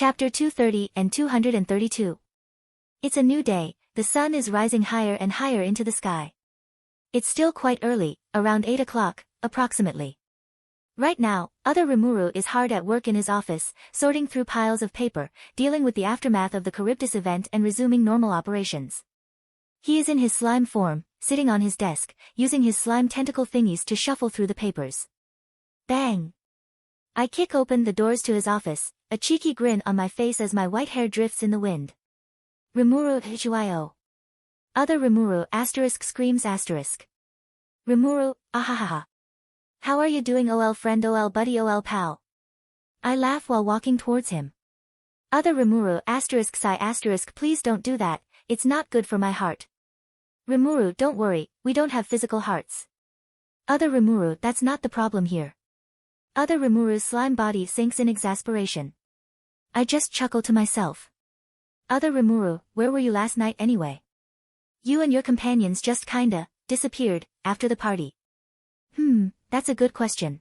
Chapter 230 and 232. It's a new day, the sun is rising higher and higher into the sky. It's still quite early, around 8 o'clock, approximately. Right now, other Rimuru is hard at work in his office, sorting through piles of paper, dealing with the aftermath of the Charybdis event and resuming normal operations. He is in his slime form, sitting on his desk, using his slime tentacle thingies to shuffle through the papers. Bang! I kick open the doors to his office, a cheeky grin on my face as my white hair drifts in the wind. Rimuru Hichuio. Other Rimuru screams asterisk. Rimuru, ahahaha. How are you doing ol friend ol buddy ol pal? I laugh while walking towards him. Other Rimuru sigh please don't do that, it's not good for my heart. Rimuru don't worry, we don't have physical hearts. Other Rimuru that's not the problem here. Other Rimuru's slime body sinks in exasperation. I just chuckle to myself. Other Rimuru, where were you last night anyway? You and your companions just kinda disappeared after the party. That's a good question.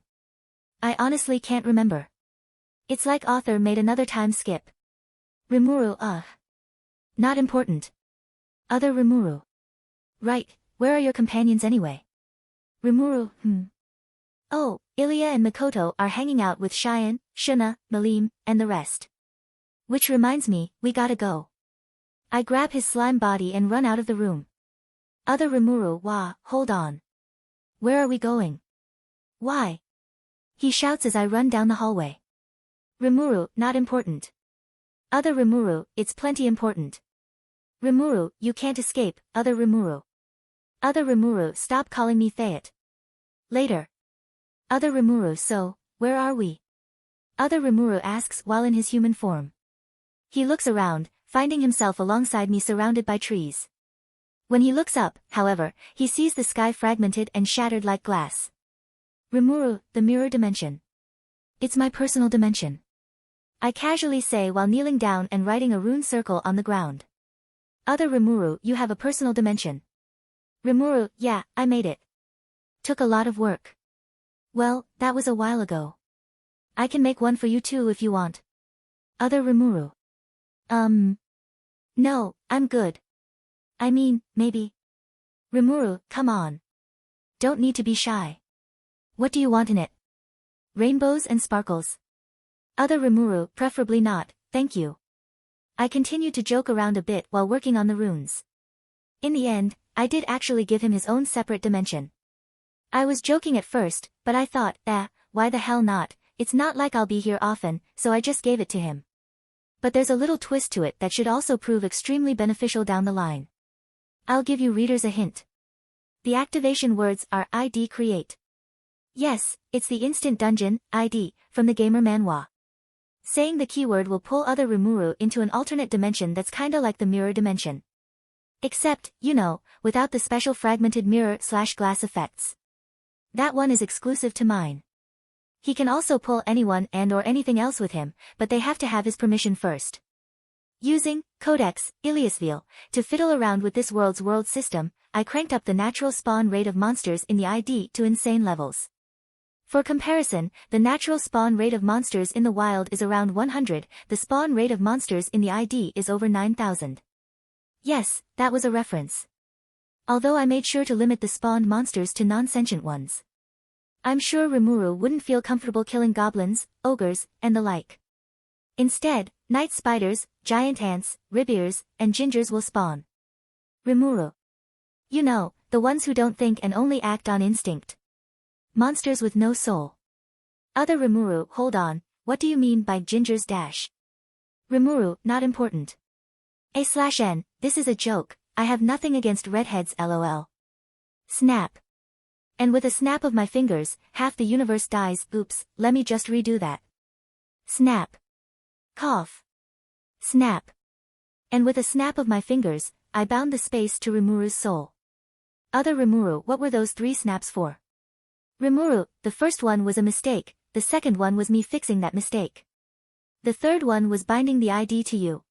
I honestly can't remember. It's like author made another time skip. Rimuru, not important. Other Rimuru. Right, where are your companions anyway? Rimuru, Oh, Ilya and Mikoto are hanging out with Cheyenne, Shuna, Malim, and the rest. Which reminds me, we gotta go. I grab his slime body and run out of the room. Other Rimuru, hold on. Where are we going? Why? He shouts as I run down the hallway. Rimuru, not important. Other Rimuru, it's plenty important. Rimuru, you can't escape, other Rimuru. Other Rimuru, stop calling me Fayette. Later. Other Rimuru, so, where are we? Other Rimuru asks while in his human form. He looks around, finding himself alongside me surrounded by trees. When he looks up, however, he sees the sky fragmented and shattered like glass. Rimuru, the mirror dimension. It's my personal dimension. I casually say while kneeling down and writing a rune circle on the ground. Other Rimuru, you have a personal dimension. Rimuru, yeah, I made it. Took a lot of work. Well, that was a while ago. I can make one for you too if you want. Other Rimuru. No, I'm good. I mean, maybe. Rimuru, come on. Don't need to be shy. What do you want in it? Rainbows and sparkles. Other Rimuru, preferably not, thank you. I continued to joke around a bit while working on the runes. In the end, I did actually give him his own separate dimension. I was joking at first, but I thought, why the hell not, it's not like I'll be here often, so I just gave it to him. But there's a little twist to it that should also prove extremely beneficial down the line. I'll give you readers a hint. The activation words are ID create. Yes, it's the instant dungeon, ID, from the gamer manhwa. Saying the keyword will pull other Rimuru into an alternate dimension that's kinda like the mirror dimension. Except, without the special fragmented mirror/glass effects. That one is exclusive to mine. He can also pull anyone and or anything else with him, but they have to have his permission first. Using Codex Iliasville to fiddle around with this world's world system, I cranked up the natural spawn rate of monsters in the ID to insane levels. For comparison, the natural spawn rate of monsters in the wild is around 100, the spawn rate of monsters in the ID is over 9,000. Yes, that was a reference. Although I made sure to limit the spawned monsters to non-sentient ones. I'm sure Rimuru wouldn't feel comfortable killing goblins, ogres, and the like. Instead, night spiders, giant ants, ribiers, and gingers will spawn. Rimuru. The ones who don't think and only act on instinct. Monsters with no soul. Other Rimuru, hold on, what do you mean by gingers dash? Rimuru, not important. A/N, this is a joke, I have nothing against redheads lol. Snap. And with a snap of my fingers, half the universe dies, oops, let me just redo that. Snap. Cough. Snap. And with a snap of my fingers, I bound the space to Rimuru's soul. Other Rimuru, what were those 3 snaps for? Rimuru, the first one was a mistake, the second one was me fixing that mistake. The third one was binding the ID to you.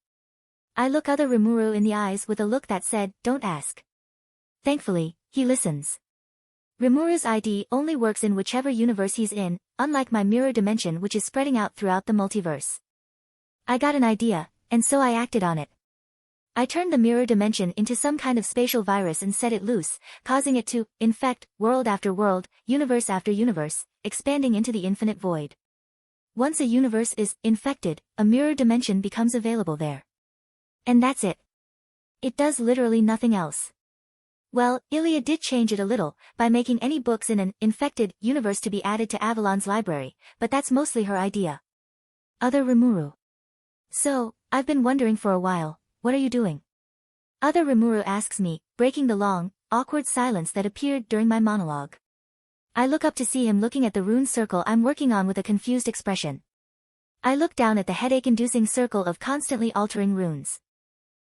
I look other Rimuru in the eyes with a look that said, don't ask. Thankfully, he listens. Rimuru's ID only works in whichever universe he's in, unlike my mirror dimension which is spreading out throughout the multiverse. I got an idea, and so I acted on it. I turned the mirror dimension into some kind of spatial virus and set it loose, causing it to infect world after world, universe after universe, expanding into the infinite void. Once a universe is infected, a mirror dimension becomes available there. And that's it. It does literally nothing else. Well, Ilya did change it a little, by making any books in an infected universe to be added to Avalon's library, but that's mostly her idea. Other Rimuru. So, I've been wondering for a while, what are you doing? Other Rimuru asks me, breaking the long, awkward silence that appeared during my monologue. I look up to see him looking at the rune circle I'm working on with a confused expression. I look down at the headache-inducing circle of constantly altering runes.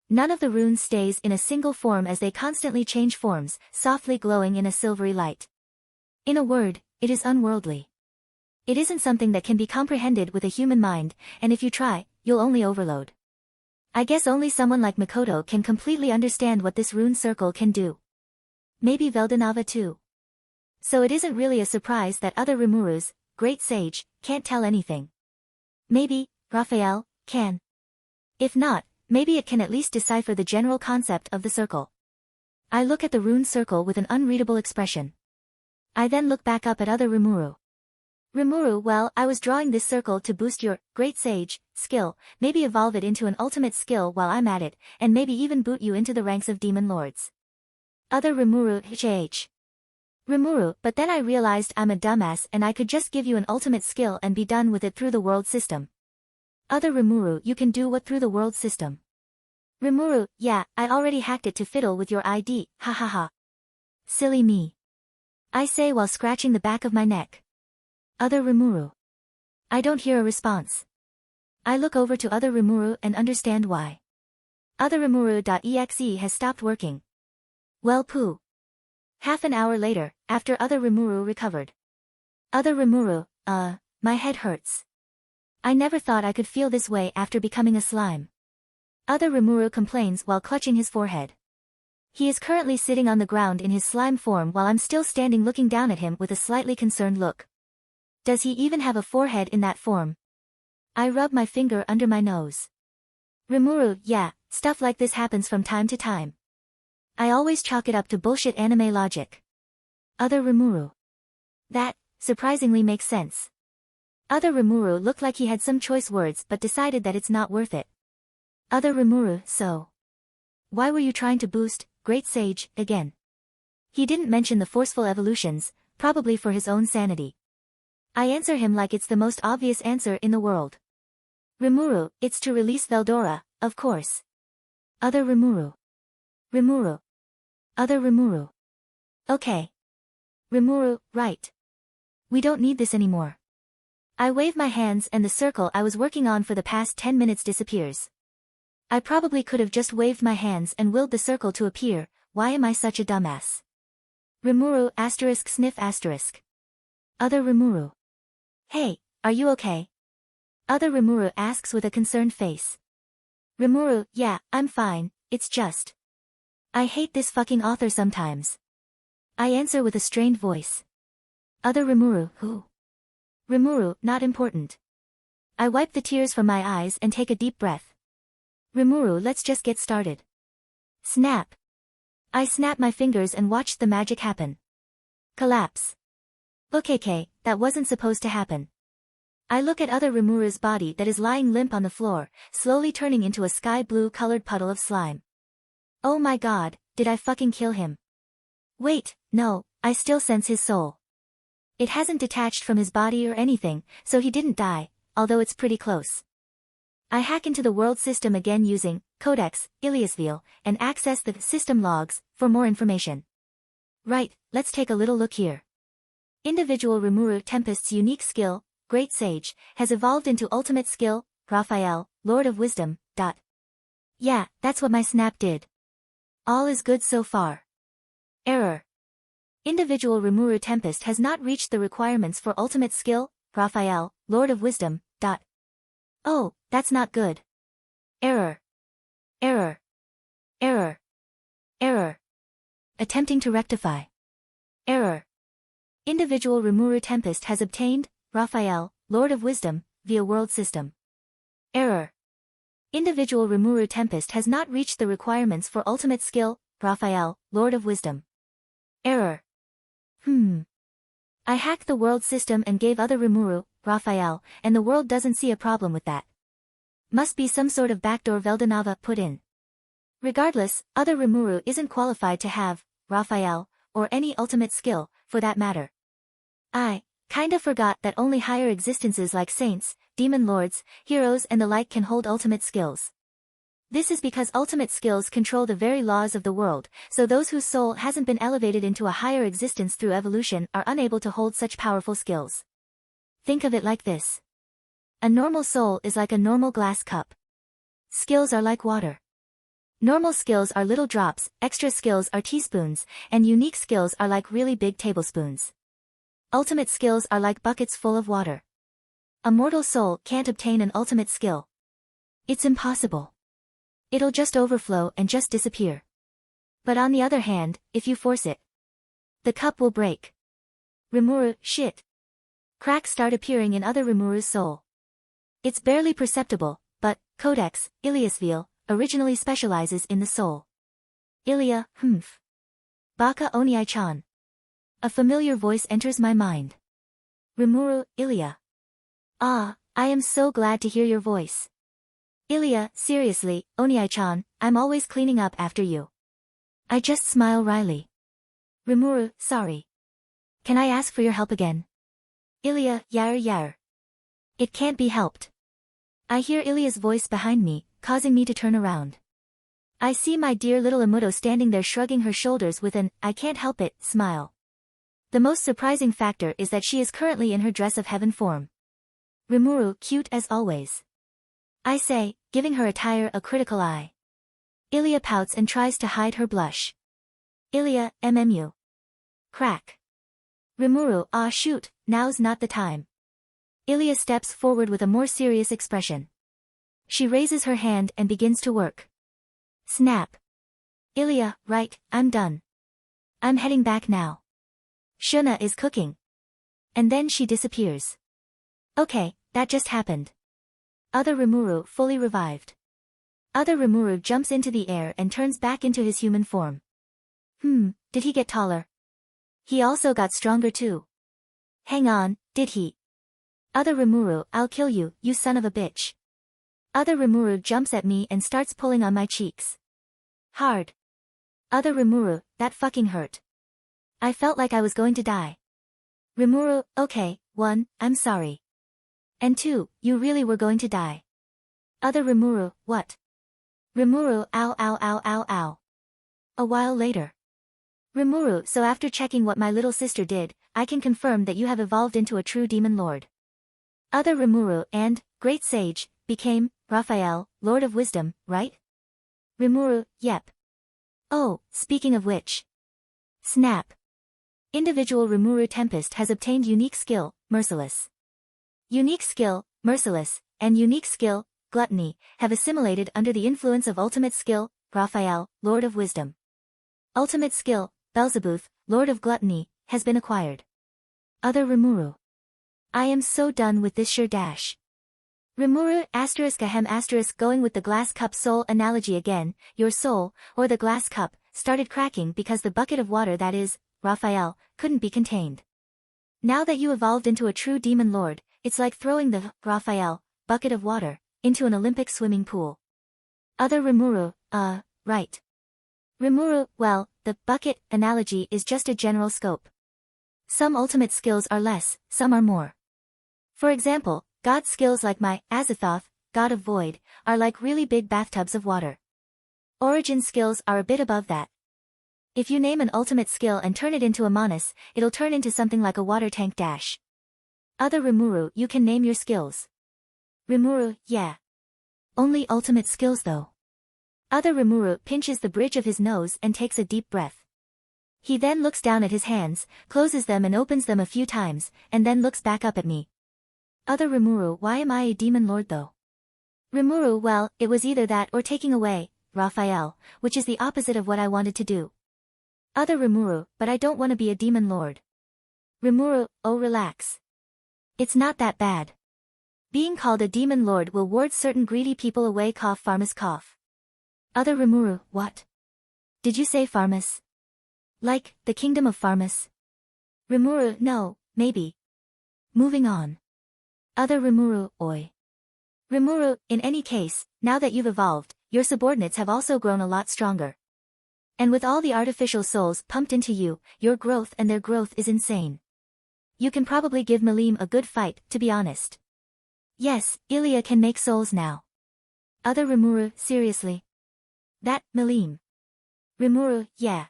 None of the runes stays in a single form as they constantly change forms, softly glowing in a silvery light. In a word, it is unworldly. It isn't something that can be comprehended with a human mind, and if you try, you'll only overload. I guess only someone like Makoto can completely understand what this rune circle can do. Maybe Veldanava too. So it isn't really a surprise that other Rimurus, great sage, can't tell anything. Maybe, Raphael, can. If not, maybe it can at least decipher the general concept of the circle. I look at the rune circle with an unreadable expression. I then look back up at other Rimuru. Rimuru, well, I was drawing this circle to boost your, great sage, skill, maybe evolve it into an ultimate skill while I'm at it, and maybe even boot you into the ranks of demon lords. Other Rimuru, HH. Rimuru, but then I realized I'm a dumbass and I could just give you an ultimate skill and be done with it through the world system. Other Rimuru, you can do what through the world system? Rimuru, yeah, I already hacked it to fiddle with your ID, ha ha ha. Silly me. I say while scratching the back of my neck. Other Rimuru. I don't hear a response. I look over to other Rimuru and understand why. Other Rimuru.exe has stopped working. Well poo. Half an hour later, after other Rimuru recovered. Other Rimuru, my head hurts. I never thought I could feel this way after becoming a slime. Other Rimuru complains while clutching his forehead. He is currently sitting on the ground in his slime form while I'm still standing looking down at him with a slightly concerned look. Does he even have a forehead in that form? I rub my finger under my nose. Rimuru, yeah, stuff like this happens from time to time. I always chalk it up to bullshit anime logic. Other Rimuru. That, surprisingly makes sense. Other Rimuru looked like he had some choice words but decided that it's not worth it. Other Rimuru, so. Why were you trying to boost, great sage, again? He didn't mention the forceful evolutions, probably for his own sanity. I answer him like it's the most obvious answer in the world. Rimuru, it's to release Veldora, of course. Other Rimuru. Rimuru. Other Rimuru. Okay. Rimuru, right. We don't need this anymore. I wave my hands and the circle I was working on for the past 10 minutes disappears. I probably could have just waved my hands and willed the circle to appear, why am I such a dumbass? Rimuru asterisk sniff asterisk. Other Rimuru. Hey, are you okay? Other Rimuru asks with a concerned face. Rimuru, yeah, I'm fine, it's just. I hate this fucking author sometimes. I answer with a strained voice. Other Rimuru, who? Rimuru, not important. I wipe the tears from my eyes and take a deep breath. Rimuru, let's just get started. Snap. I snap my fingers and watched the magic happen. Collapse. Okay, that wasn't supposed to happen. I look at other Rimuru's body that is lying limp on the floor, slowly turning into a sky blue colored puddle of slime. Oh my god, did I fucking kill him? Wait, no, I still sense his soul. It hasn't detached from his body or anything, so he didn't die, although it's pretty close. I hack into the world system again using Codex, Iliasville, and access the system logs for more information. Right, let's take a little look here. Individual Rimuru Tempest's unique skill, Great Sage, has evolved into ultimate skill, Raphael, Lord of Wisdom. Yeah, that's what my snap did. All is good so far. Error. Individual Rimuru Tempest has not reached the requirements for ultimate skill, Raphael, Lord of Wisdom. Oh, that's not good. Error. Error. Error. Error. Attempting to rectify. Error. Individual Rimuru Tempest has obtained, Raphael, Lord of Wisdom, via world system. Error. Individual Rimuru Tempest has not reached the requirements for ultimate skill, Raphael, Lord of Wisdom. Error. I hacked the world system and gave other Rimuru, Raphael, and the world doesn't see a problem with that. Must be some sort of backdoor Veldanava put in. Regardless, other Rimuru isn't qualified to have, Raphael, or any ultimate skill, for that matter. I kinda forgot that only higher existences like saints, demon lords, heroes and the like can hold ultimate skills. This is because ultimate skills control the very laws of the world, so those whose soul hasn't been elevated into a higher existence through evolution are unable to hold such powerful skills. Think of it like this. A normal soul is like a normal glass cup. Skills are like water. Normal skills are little drops, extra skills are teaspoons, and unique skills are like really big tablespoons. Ultimate skills are like buckets full of water. A mortal soul can't obtain an ultimate skill. It's impossible. It'll just overflow and just disappear. But on the other hand, if you force it, the cup will break. Rimuru, shit. Cracks start appearing in other Rimuru's soul. It's barely perceptible, but Codex, Iliasville, originally specializes in the soul. Ilia, Baka Oniai-chan. A familiar voice enters my mind. Rimuru, Ilia. Ah, I am so glad to hear your voice. Ilia, seriously, Oniai-chan, I'm always cleaning up after you. I just smile wryly. Rimuru, sorry. Can I ask for your help again? Ilia, yar. It can't be helped. I hear Ilia's voice behind me, causing me to turn around. I see my dear little Amuto standing there shrugging her shoulders with an, I can't help it, smile. The most surprising factor is that she is currently in her dress of heaven form. Rimuru, cute as always. I say, giving her attire a critical eye. Ilia pouts and tries to hide her blush. Ilia, MMU. Crack. Rimuru, ah shoot, now's not the time. Ilia steps forward with a more serious expression. She raises her hand and begins to work. Snap. Ilia, right, I'm done. I'm heading back now. Shuna is cooking. And then she disappears. Okay, that just happened. Other Rimuru fully revived. Other Rimuru jumps into the air and turns back into his human form. Did he get taller? He also got stronger too. Hang on, did he? Other Rimuru, I'll kill you, you son of a bitch. Other Rimuru jumps at me and starts pulling on my cheeks. Hard. Other Rimuru, that fucking hurt. I felt like I was going to die. Rimuru, okay, 1, I'm sorry. And 2, you really were going to die. Other Rimuru, what? Rimuru, ow. A while later. Rimuru, so after checking what my little sister did, I can confirm that you have evolved into a true demon lord. Other Rimuru and, great sage, became, Raphael, Lord of Wisdom, right? Rimuru, yep. Oh, speaking of which. Snap. Individual Rimuru Tempest has obtained unique skill, Merciless. Unique skill, Merciless, and unique skill, Gluttony, have assimilated under the influence of ultimate skill, Raphael, Lord of Wisdom. Ultimate skill, Belzebuth, Lord of Gluttony, has been acquired. Other Rimuru. I am so done with this sure dash. Rimuru *** going with the glass cup soul analogy again, your soul, or the glass cup, started cracking because the bucket of water that is, Raphael, couldn't be contained. Now that you evolved into a true demon lord, it's like throwing the, Raphael, bucket of water, into an Olympic swimming pool. Other Rimuru, right. Rimuru, well, the bucket analogy is just a general scope. Some ultimate skills are less, some are more. For example, God skills like my, Azathoth, God of Void, are like really big bathtubs of water. Origin skills are a bit above that. If you name an ultimate skill and turn it into a Manus, it'll turn into something like a water tank dash. Other Rimuru, you can name your skills. Rimuru, yeah. Only ultimate skills though. Other Rimuru pinches the bridge of his nose and takes a deep breath. He then looks down at his hands, closes them and opens them a few times, and then looks back up at me. Other Rimuru, why am I a demon lord though? Rimuru, well, it was either that or taking away, Raphael, which is the opposite of what I wanted to do. Other Rimuru, but I don't want to be a demon lord. Rimuru, oh relax. It's not that bad. Being called a demon lord will ward certain greedy people away. Pharmas cough. Other Rimuru, what? Did you say Pharmas? Like, the kingdom of Pharmas? Rimuru, no, maybe. Moving on. Other Rimuru, oi. Rimuru, in any case, now that you've evolved, your subordinates have also grown a lot stronger. And with all the artificial souls pumped into you, your growth and their growth is insane. You can probably give Malim a good fight, to be honest. Yes, Ilya can make souls now. Other Rimuru, seriously? That, Malim. Rimuru, yeah.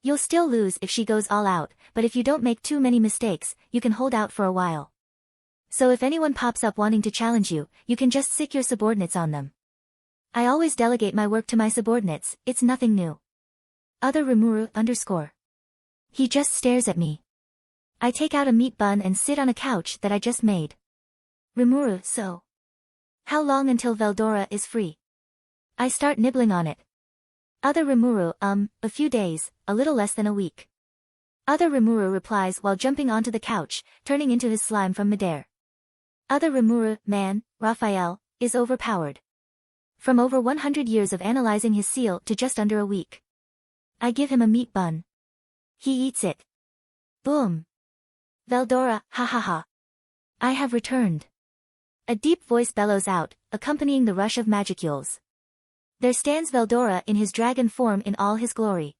You'll still lose if she goes all out, but if you don't make too many mistakes, you can hold out for a while. So if anyone pops up wanting to challenge you, you can just sick your subordinates on them. I always delegate my work to my subordinates, it's nothing new. Other Rimuru, _. He just stares at me. I take out a meat bun and sit on a couch that I just made. Rimuru, so. How long until Veldora is free? I start nibbling on it. Other Rimuru, a few days, a little less than a week. Other Rimuru replies while jumping onto the couch, turning into his slime from midair. Other Rimuru, man, Raphael, is overpowered. From over 100 years of analyzing his seal to just under a week. I give him a meat bun. He eats it. Boom. Veldora, ha ha ha. I have returned. A deep voice bellows out, accompanying the rush of magicules. There stands Veldora in his dragon form in all his glory.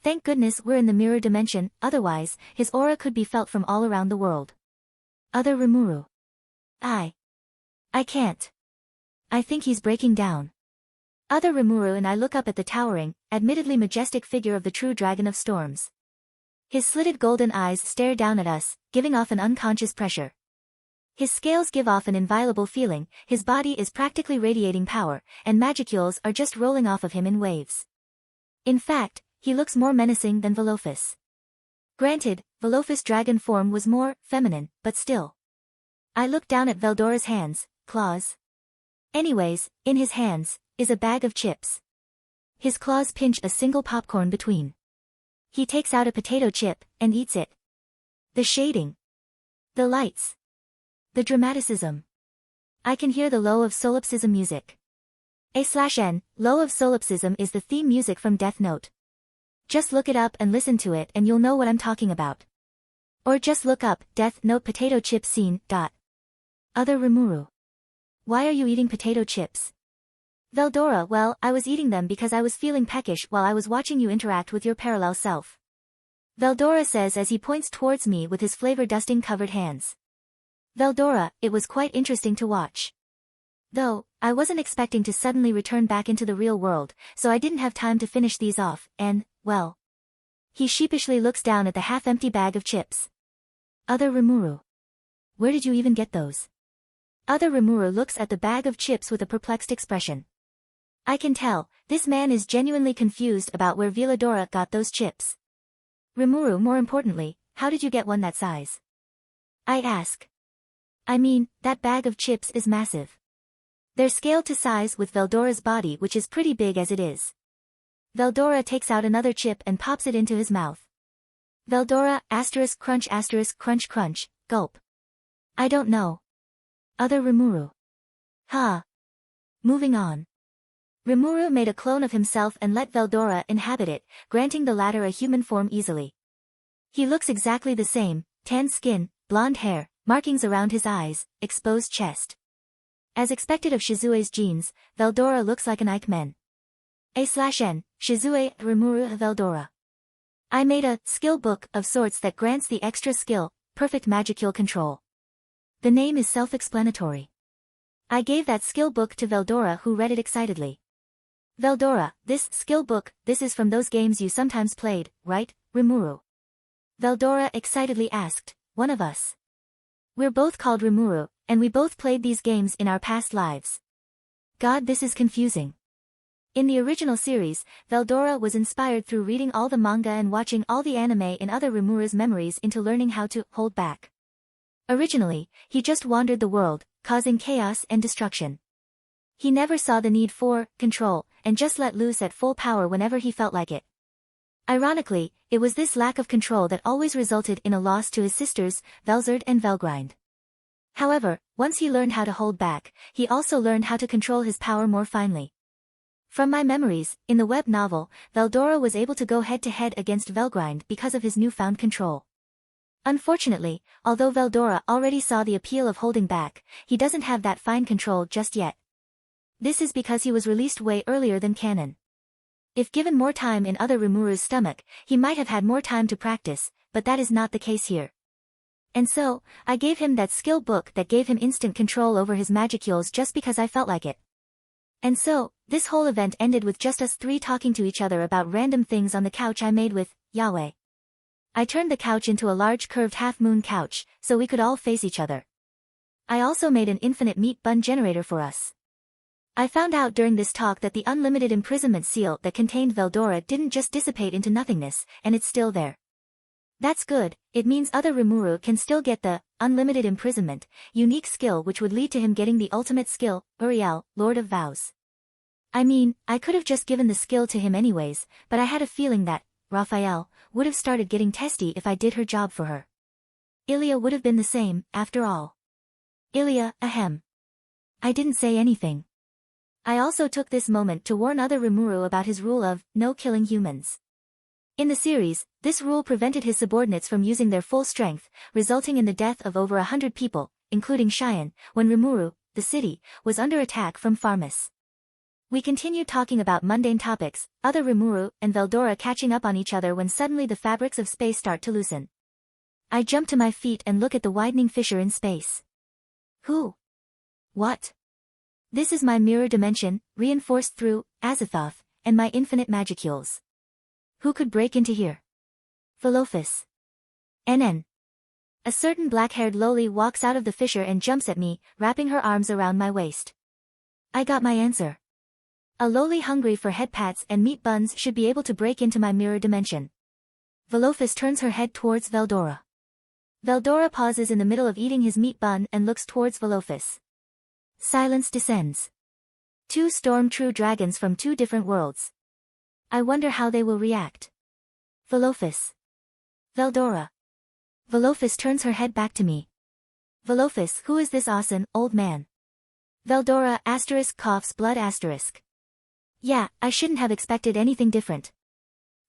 Thank goodness we're in the mirror dimension, otherwise, his aura could be felt from all around the world. Other Rimuru. I can't. I think he's breaking down. Other Rimuru and I look up at the towering, admittedly majestic figure of the true dragon of storms. His slitted golden eyes stare down at us, giving off an unconscious pressure. His scales give off an inviolable feeling, his body is practically radiating power, and magicules are just rolling off of him in waves. In fact, he looks more menacing than Velophus. Granted, Velophus' dragon form was more feminine, but still. I look down at Veldora's hands, claws. Anyways, in his hands, is a bag of chips. His claws pinch a single popcorn between. He takes out a potato chip, and eats it. The shading. The lights. The dramaticism. I can hear the low of solipsism music. A/N, low of solipsism is the theme music from Death Note. Just look it up and listen to it and you'll know what I'm talking about. Or just look up, Death Note potato chip scene, ... Other Rimuru. Why are you eating potato chips? Veldora, well, I was eating them because I was feeling peckish while I was watching you interact with your parallel self. Veldora says as he points towards me with his flavor-dusting covered hands. Veldora, it was quite interesting to watch. Though, I wasn't expecting to suddenly return back into the real world, so I didn't have time to finish these off, and, well. He sheepishly looks down at the half-empty bag of chips. Other Rimuru. Where did you even get those? Other Rimuru looks at the bag of chips with a perplexed expression. I can tell, this man is genuinely confused about where Veladora got those chips. Rimuru, more importantly, how did you get one that size? I ask. I mean, that bag of chips is massive. They're scaled to size with Veldora's body, which is pretty big as it is. Veldora takes out another chip and pops it into his mouth. Veldora, *crunch crunch crunch, gulp. I don't know. Other Rimuru. Ha. Moving on. Rimuru made a clone of himself and let Veldora inhabit it, granting the latter a human form easily. He looks exactly the same, tan skin, blonde hair, markings around his eyes, exposed chest. As expected of Shizue's genes, Veldora looks like an Eichmann. A/N, Shizue, Rimuru, Veldora. I made a skill book of sorts that grants the extra skill, perfect magicule control. The name is self-explanatory. I gave that skill book to Veldora, who read it excitedly. Veldora, this skill book, this is from those games you sometimes played, right, Rimuru? Veldora excitedly asked, one of us. We're both called Rimuru, and we both played these games in our past lives. God, this is confusing. In the original series, Veldora was inspired through reading all the manga and watching all the anime in Other Rimuru's memories into learning how to hold back. Originally, he just wandered the world, causing chaos and destruction. He never saw the need for control, and just let loose at full power whenever he felt like it. Ironically, it was this lack of control that always resulted in a loss to his sisters, Velzard and Velgrind. However, once he learned how to hold back, he also learned how to control his power more finely. From my memories, in the web novel, Veldora was able to go head-to-head against Velgrind because of his newfound control. Unfortunately, although Veldora already saw the appeal of holding back, he doesn't have that fine control just yet. This is because he was released way earlier than canon. If given more time in other Rimuru's stomach, he might have had more time to practice, but that is not the case here. And so, I gave him that skill book that gave him instant control over his magicules just because I felt like it. And so, this whole event ended with just us three talking to each other about random things on the couch I made with Yahweh. I turned the couch into a large curved half-moon couch, so we could all face each other. I also made an infinite meat bun generator for us. I found out during this talk that the unlimited imprisonment seal that contained Veldora didn't just dissipate into nothingness, and it's still there. That's good, it means other Rimuru can still get the unlimited imprisonment, unique skill which would lead to him getting the ultimate skill, Uriel, Lord of Vows. I mean, I could have just given the skill to him anyways, but I had a feeling that Raphael would have started getting testy if I did her job for her. Ilya would have been the same, after all. Ilya, ahem. I didn't say anything. I also took this moment to warn other Rimuru about his rule of no killing humans. In the series, this rule prevented his subordinates from using their full strength, resulting in the death of over 100 people, including Cheyenne, when Rimuru, the city, was under attack from Farmus. We continued talking about mundane topics, other Rimuru and Veldora catching up on each other when suddenly the fabrics of space start to loosen. I jump to my feet and look at the widening fissure in space. Who? What? This is my mirror dimension, reinforced through Azathoth and my infinite magicules. Who could break into here? Velophus. NN. A certain black-haired loli walks out of the fissure and jumps at me, wrapping her arms around my waist. I got my answer. A loli hungry for head pats and meat buns should be able to break into my mirror dimension. Velophus turns her head towards Veldora. Veldora pauses in the middle of eating his meat bun and looks towards Velophus. Silence descends. Two storm true dragons from two different worlds. I wonder how they will react. Velophus. Veldora. Velophus turns her head back to me. Velophus, who is this awesome, old man? Veldora coughs blood *. Yeah, I shouldn't have expected anything different.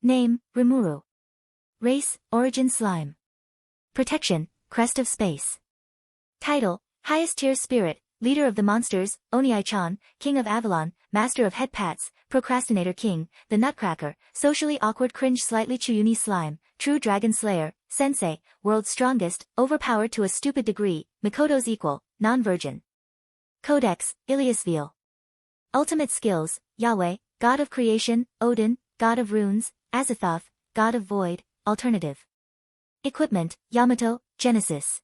Name, Rimuru. Race, origin slime. Protection, crest of space. Title, highest tier spirit, leader of the monsters, Oniai-chan, king of Avalon, master of head pats, procrastinator king, the nutcracker, socially awkward cringe slightly Chuyuni slime, true dragon slayer, sensei, world's strongest, overpowered to a stupid degree, Mikoto's equal, non-virgin. Codex, Iliasville. Ultimate skills, Yahweh, god of creation, Odin, god of runes, Azathoth, god of void, alternative. Equipment, Yamato, Genesis.